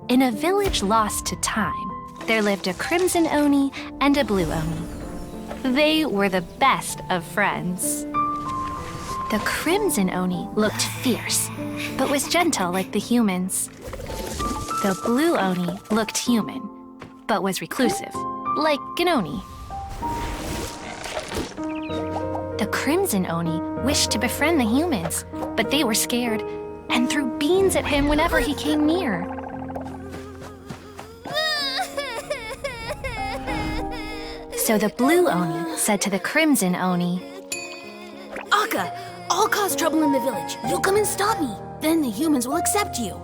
In a village lost to time, there lived a crimson Oni and a blue Oni. They were the best of friends. The crimson Oni looked fierce, but was gentle like the humans. The blue Oni looked human, but was reclusive, like an Oni. The crimson Oni wished to befriend the humans, but they were scared and threw beans at him whenever he came near. So the blue Oni said to the crimson Oni, Akka, I'll cause trouble in the village. You'll come and stop me. Then the humans will accept you.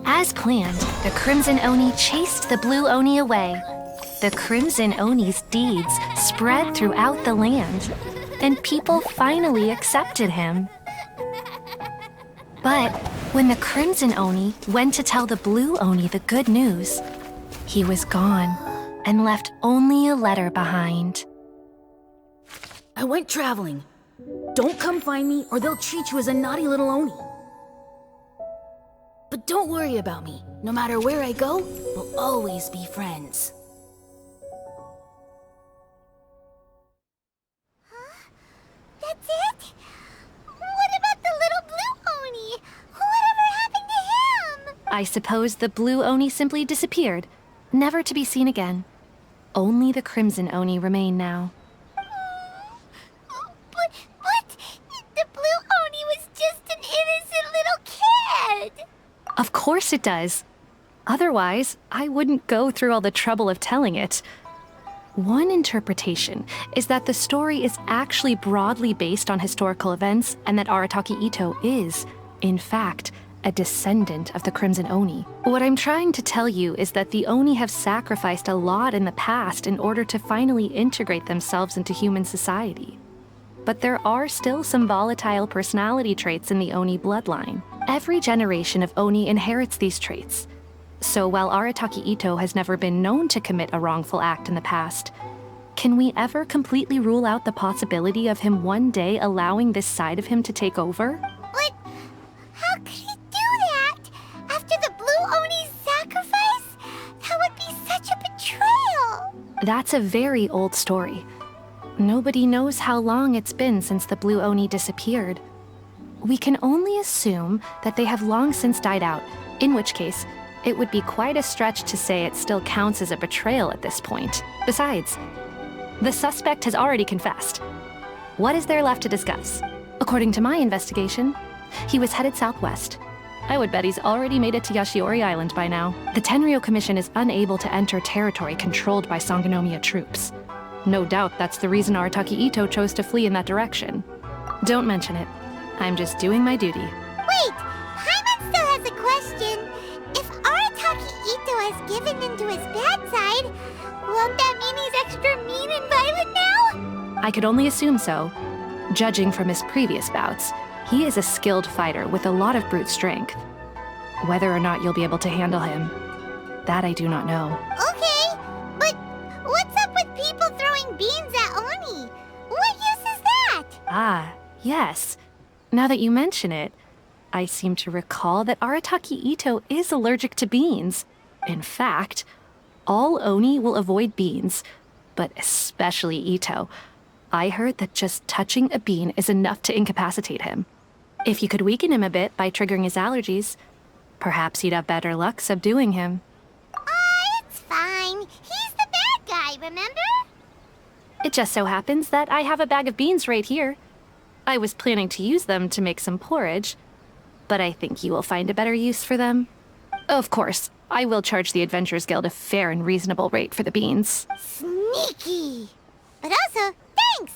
As planned, the crimson Oni chased the blue Oni away. The crimson Oni's deeds spread throughout the land, and people finally accepted him. But when the crimson Oni went to tell the blue Oni the good news, he was gone and left only a letter behind. I went traveling. Don't come find me or they'll treat you as a naughty little Oni. But don't worry about me. No matter where I go, we'll always be friends. That's it? What about the little blue Oni? Whatever happened to him? I suppose the blue Oni simply disappeared, never to be seen again. Only the crimson Oni remain now. But the blue Oni was just an innocent little kid. Of course it does. Otherwise, I wouldn't go through all the trouble of telling it. One interpretation is that the story is actually broadly based on historical events and that Arataki Itto is, in fact, a descendant of the Crimson Oni. What I'm trying to tell you is that the Oni have sacrificed a lot in the past in order to finally integrate themselves into human society. But there are still some volatile personality traits in the Oni bloodline. Every generation of Oni inherits these traits. So while Arataki Itto has never been known to commit a wrongful act in the past, can we ever completely rule out the possibility of him one day allowing this side of him to take over? But how could he do that? After the blue Oni's sacrifice? That would be such a betrayal. That's a very old story. Nobody knows how long it's been since the blue Oni disappeared. We can only assume that they have long since died out, in which case, it would be quite a stretch to say it still counts as a betrayal at this point. Besides, the suspect has already confessed. What is there left to discuss? According to my investigation, he was headed southwest. I would bet he's already made it to Yashiori Island by now. The Tenryou Commission is unable to enter territory controlled by Sangonomiya troops. No doubt that's the reason Arataki Itto chose to flee in that direction. Don't mention it. I'm just doing my duty. Wait, Paimon still has a question. If Arataki Itto has given in to his bad side, won't that mean he's extra mean and violent now? I could only assume so. Judging from his previous bouts, he is a skilled fighter with a lot of brute strength. Whether or not you'll be able to handle him, that I do not know. Okay, but what's up with people throwing beans at Oni? What use is that? Ah, yes. Now that you mention it, I seem to recall that Arataki Itto is allergic to beans. In fact, all Oni will avoid beans, but especially Itto. I heard that just touching a bean is enough to incapacitate him. If you could weaken him a bit by triggering his allergies, perhaps you'd have better luck subduing him. It's fine. He's the bad guy, remember? It just so happens that I have a bag of beans right here. I was planning to use them to make some porridge, but I think you will find a better use for them. Of course, I will charge the Adventurers Guild a fair and reasonable rate for the beans. Sneaky! But also, thanks!